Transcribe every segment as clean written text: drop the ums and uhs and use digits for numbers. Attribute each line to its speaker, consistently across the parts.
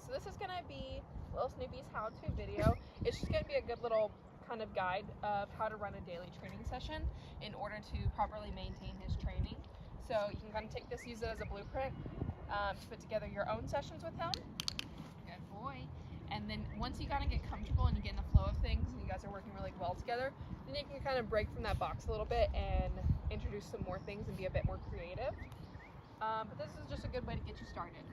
Speaker 1: so this is gonna be little Snoopy's how-to video. It's just gonna be a good little kind of guide of how to run a daily training session in order to properly maintain his training. So you can kind of take this, use it as a blueprint to put together your own sessions with him. Good boy. And then once you kind of get comfortable and you get in the flow of things and you guys are working really well together, then you can kind of break from that box a little bit and introduce some more things and be a bit more creative. But this is just a good way to get you started.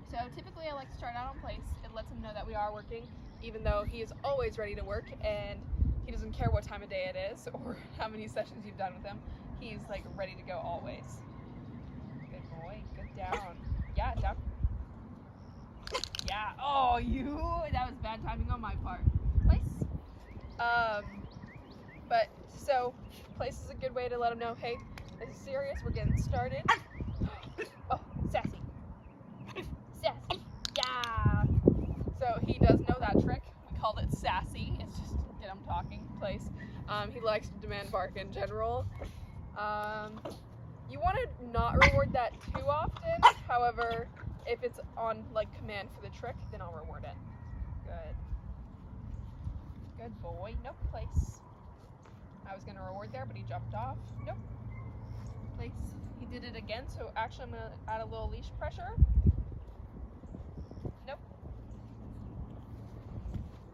Speaker 1: So typically I like to start out on place. It lets him know that we are working, even though he is always ready to work and he doesn't care what time of day it is or how many sessions you've done with him. He's like ready to go always. Good boy, good down. Yeah, down. Yeah, oh, that was bad timing on my part. Place. But so place is a good way to let him know, hey, this is serious, we're getting started. Oh, sassy. Sassy. Yeah. So he does know that trick. We called it sassy. It's just to get him talking. Place. He likes to demand bark in general. You want to not reward that too often. However, if it's on like command for the trick, then I'll reward it. Good. Good boy. Nope. Place. I was gonna reward there, but he jumped off. Nope. Place. He did it again, so actually I'm gonna add a little leash pressure. Nope.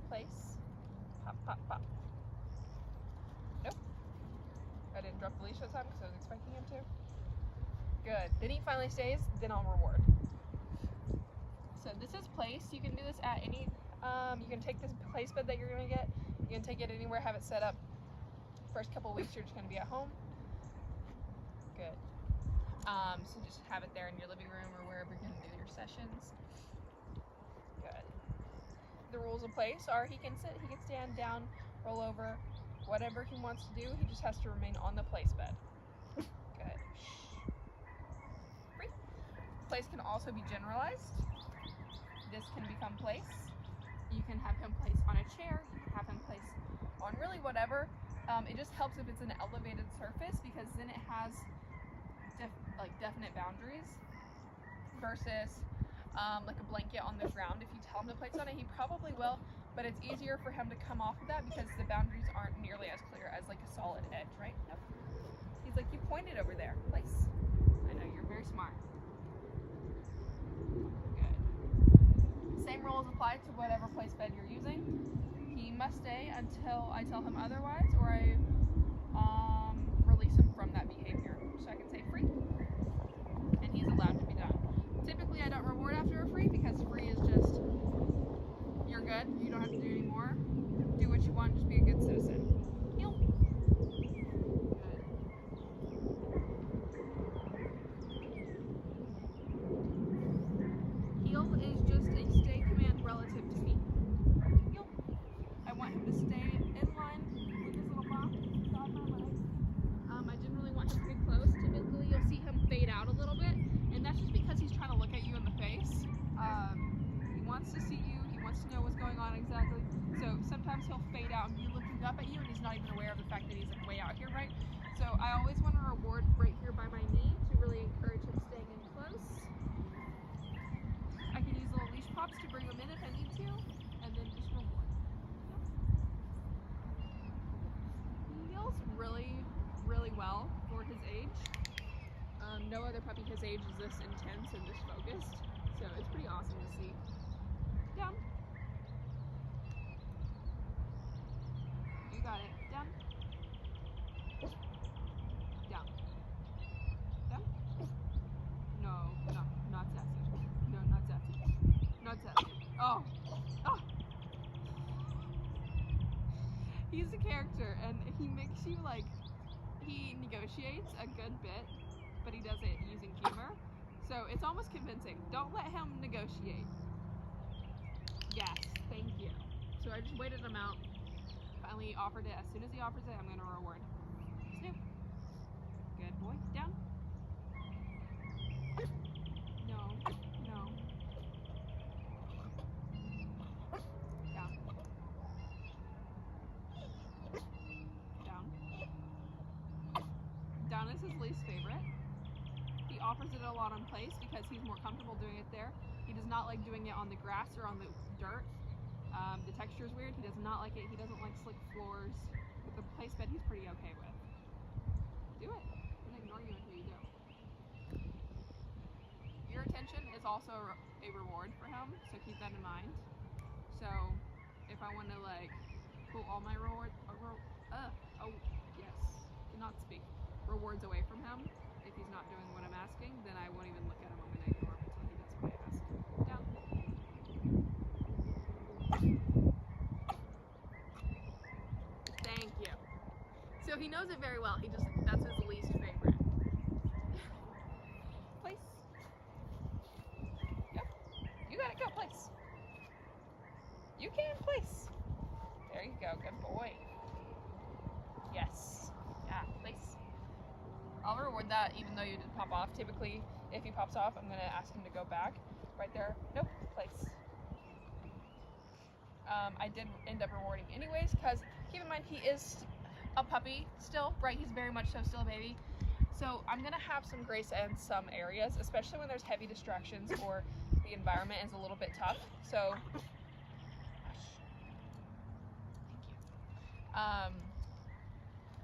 Speaker 1: Place. Pop, pop, pop. Nope. I didn't drop the leash this time because I was expecting him to. Good. Then he finally stays, then I'll reward. So this is place. You can do this at any, you can take this place bed that you're gonna get, you can take it anywhere, have it set up. First couple weeks you're just gonna be at home. Good. So just have it there in your living room or wherever you're gonna do your sessions. Good. The rules of place are he can sit, he can stand down, roll over, whatever he wants to do, he just has to remain on the place bed. Good. Free. Place can also be generalized. This can become place. You can have him place on a chair, you can have him place on really whatever. It just helps if it's an elevated surface because then it has definite boundaries versus like a blanket on the ground. If you tell him to place on it, he probably will, but it's easier for him to come off of that because the boundaries aren't nearly as clear as like a solid edge, right? Nope. He's like, you pointed over there. Place. I know, you're very smart. Good. Same rules apply to whatever place bed you're using. He must stay until I tell him otherwise or I release him from that behavior. So I can say free and he's allowed to be done. Typically I don't reward after a free because free is just, you're good, you don't have to do any more. Do what you want, just be a good citizen. Heel. Good. Heel is just a stay command relative to me. Heel. I want him to stay in line with this little box beside my leg. I didn't really want him to get close. Typically you'll see him fade out a little bit, and that's just because he's trying to look at you in the face. He wants to see you, he wants to know what's going on exactly. So sometimes he'll fade out and be looking up at you and he's not even aware of the fact that he's like way out here, right? So I always want to reward right here by my knee to really encourage him staying in close. I can use little leash pops to bring him in if I need to, and then just reward. He heals really, really well for his age. No other puppy his age is this intense and this focused, so it's pretty awesome to see. Down. You got it. Down. Down. Down. No, not sassy. No, not sassy. Not sassy. Oh. Oh. He's a character and he makes you like, he negotiates a good bit, but he does it using humor. So it's almost convincing. Don't let him negotiate. Yes, thank you. So I just waited him out. Finally offered it. As soon as he offers it, I'm gonna reward. Snoop. Good boy. Down. No. No. Down. Down. Down is his least favorite. He offers it a lot on place because he's more comfortable doing it there. He does not like doing it on the grass or on the dirt. The texture is weird. He does not like it. He doesn't like slick floors. But the place bed he's pretty okay with. Do it. I'm gonna ignore you until you do. Your attention is also a reward for him, so keep that in mind. So if I want to like pull all my rewards, cannot speak, rewards away from him, if he's not doing what I'm asking, then I won't even look at him. I'm gonna ignore him until he does what I ask. Down. Thank you. So he knows it very well. That's his least favorite. Place. Yep. You gotta go, place. You can, place. There you go, good boy. Yes. Yeah, place. I'll reward that even though you did pop off. Typically, if he pops off, I'm gonna ask him to go back. Right there. Nope, place. I did end up rewarding anyways, because keep in mind he is a puppy still, right? He's very much so still a baby. So I'm gonna have some grace in some areas, especially when there's heavy distractions or the environment is a little bit tough. So, thank you.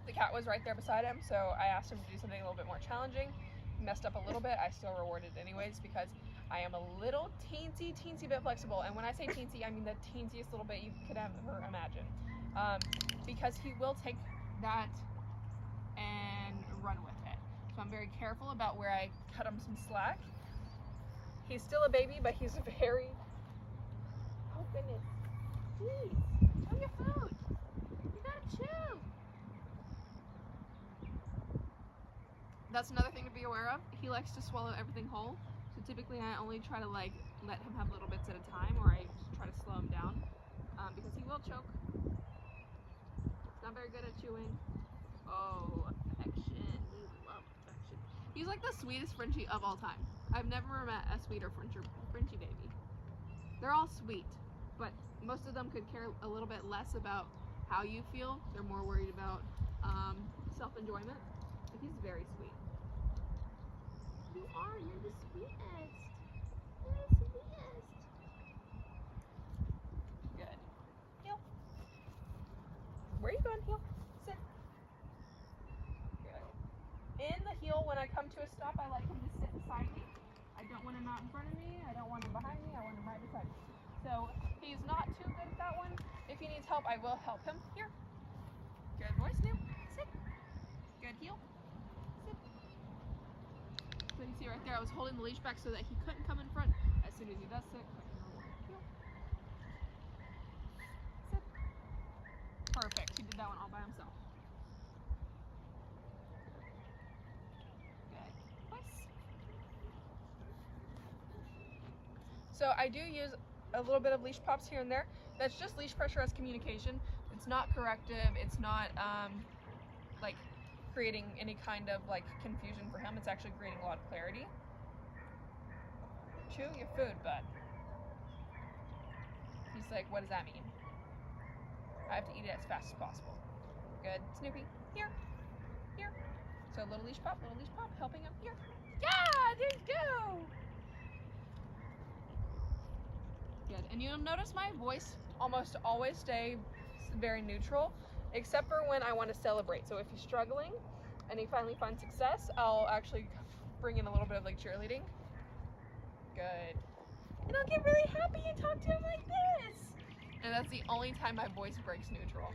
Speaker 1: The cat was right there beside him, so I asked him to do something a little bit more challenging. He messed up a little bit. I still rewarded anyways because I am a little teensy bit flexible. And when I say teensy, I mean the teensiest little bit you could ever imagine. Because he will take that and run with it. So I'm very careful about where I cut him some slack. He's still a baby, but he's very... Oh goodness. Please, chew your food. You gotta chew. That's another thing to be aware of. He likes to swallow everything whole. So typically I only try to like let him have little bits at a time, or I just try to slow him down because he will choke. He's not very good at chewing. Oh, affection. We love affection. He's like the sweetest Frenchie of all time. I've never met a sweeter Frenchie baby. They're all sweet, but most of them could care a little bit less about how you feel. They're more worried about self-enjoyment. But he's very sweet. You are. You're the sweetest. You're the sweetest. Good. Heel. Where are you going, heel? Sit. Good. In the heel, when I come to a stop, I like him to sit beside me. I don't want him out in front of me. I don't want him behind me. I want him right beside me. So he's not too good at that one. If he needs help, I will help him. Here. Good boy, Snoop. Sit. Good heel. So you see right there, I was holding the leash back so that he couldn't come in front. As soon as he does sit, sit. Perfect. He did that one all by himself. Good. Nice. So I do use a little bit of leash pops here and there. That's just leash pressure as communication. It's not corrective. It's not like creating any kind of like confusion for him. It's actually creating a lot of clarity. Chew your food, bud. He's like, what does that mean? I have to eat it as fast as possible. Good. Snoopy, here. Here. So little leash pop, helping him. Here. Yeah, there you go. Good. And you'll notice my voice almost always stay very neutral, except for when I want to celebrate. So if he's struggling and he finally finds success, I'll actually bring in a little bit of like cheerleading. Good. And I'll get really happy and talk to him like this. And that's the only time my voice breaks neutral.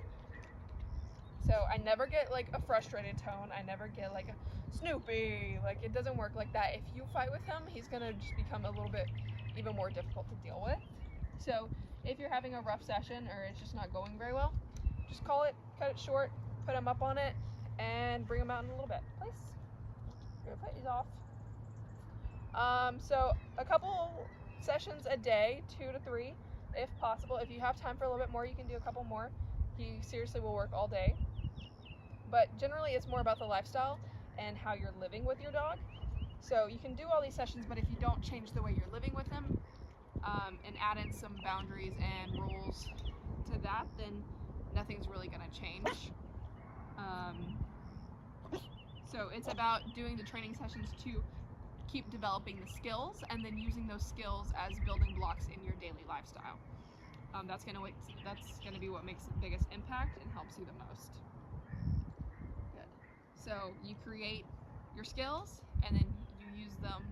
Speaker 1: So I never get like a frustrated tone. I never get like a Snoopy. Like it doesn't work like that. If you fight with him, he's gonna just become a little bit even more difficult to deal with. So if you're having a rough session or it's just not going very well, just call it, cut it short, put him up on it, and bring him out in a little bit. Place. Your foot is off. So a couple sessions a day, 2 to 3, if possible. If you have time for a little bit more, you can do a couple more. He seriously will work all day. But generally it's more about the lifestyle and how you're living with your dog. So you can do all these sessions, but if you don't change the way you're living with him, and add in some boundaries and rules to that, then nothing's really gonna change. So it's about doing the training sessions to keep developing the skills and then using those skills as building blocks in your daily lifestyle. That's gonna be what makes the biggest impact and helps you the most. Good. So you create your skills and then you use them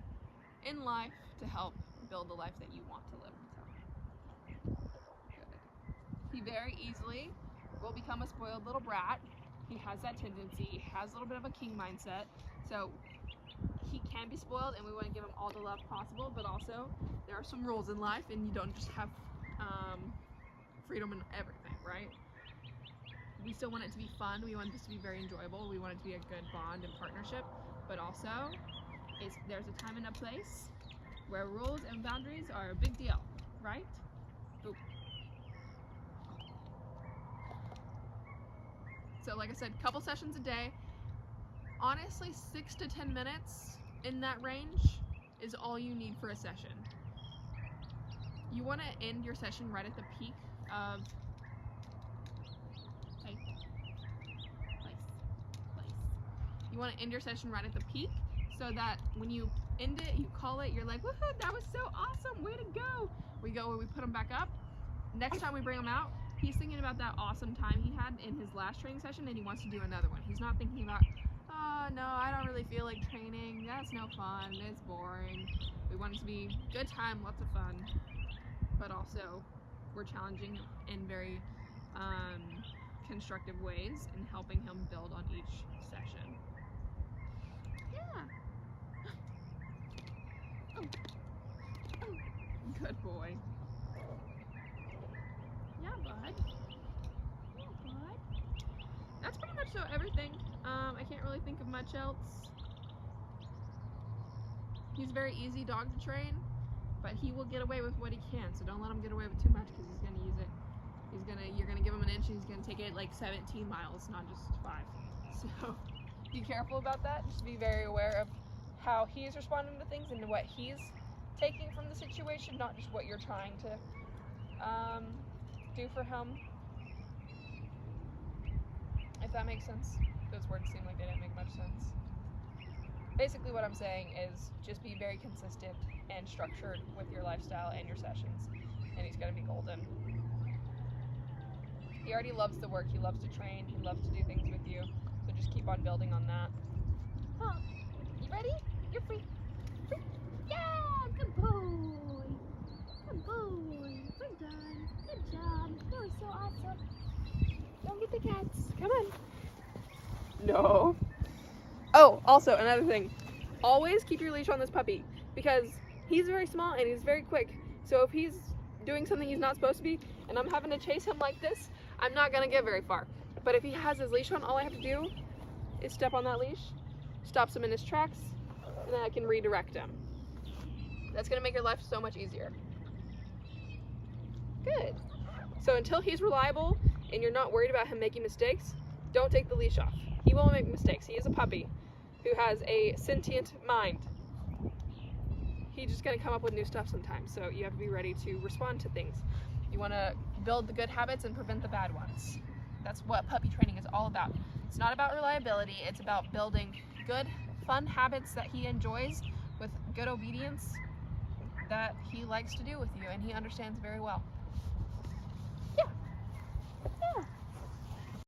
Speaker 1: in life to help build the life that you want to live. So, good. He very easily will become a spoiled little brat. He has that tendency. He has a little bit of a king mindset. So he can be spoiled, and we want to give him all the love possible, but also there are some rules in life, and you don't just have freedom in everything, right? We still want it to be fun. We want this to be very enjoyable. We want it to be a good bond and partnership, but also there's a time and a place where rules and boundaries are a big deal, right? Ooh. So like I said, couple sessions a day. Honestly, 6 to 10 minutes in that range is all you need for a session. You want to end your session right at the peak of place. You want to end your session right at the peak so that when you end it, you call it, you're like, woohoo, that was so awesome, way to go. We put him back up. Next time we bring him out, he's thinking about that awesome time he had in his last training session and he wants to do another one. He's not thinking about, oh no, I don't really feel like training, that's no fun, it's boring. We want it to be good time, lots of fun, but also we're challenging in very constructive ways and helping him build on each session. Yeah. Oh. Good boy. Yeah, bud. Yeah, bud. That's pretty much everything. I can't really think of much else. He's a very easy dog to train, but he will get away with what he can, so don't let him get away with too much because he's going to use it. You're going to give him an inch and he's going to take it like 17 miles, not just 5. So be careful about that. Just be very aware of how he's responding to things and what he's taking from the situation, not just what you're trying to do for him. If that makes sense. Those words seem like they didn't make much sense. Basically what I'm saying is just be very consistent and structured with your lifestyle and your sessions, and he's going to be golden. He already loves the work, he loves to train, he loves to do things with you, so just keep on building on that. Huh. You ready? You're free. Yeah, good boy. Good boy. We're done. Good job. You were so awesome. Don't get the cats. Come on. No. Oh, also another thing. Always keep your leash on this puppy because he's very small and he's very quick. So if he's doing something he's not supposed to be and I'm having to chase him like this, I'm not going to get very far. But if he has his leash on, all I have to do is step on that leash, stops him in his tracks, and then I can redirect him. That's going to make your life so much easier. Good. So until he's reliable and you're not worried about him making mistakes, don't take the leash off. He will make mistakes. He is a puppy who has a sentient mind. He's just going to come up with new stuff sometimes, so you have to be ready to respond to things. You want to build the good habits and prevent the bad ones. That's what puppy training is all about. It's not about reliability, it's about building good, fun habits that he enjoys with good obedience that he likes to do with you and he understands very well. Yeah. Yeah.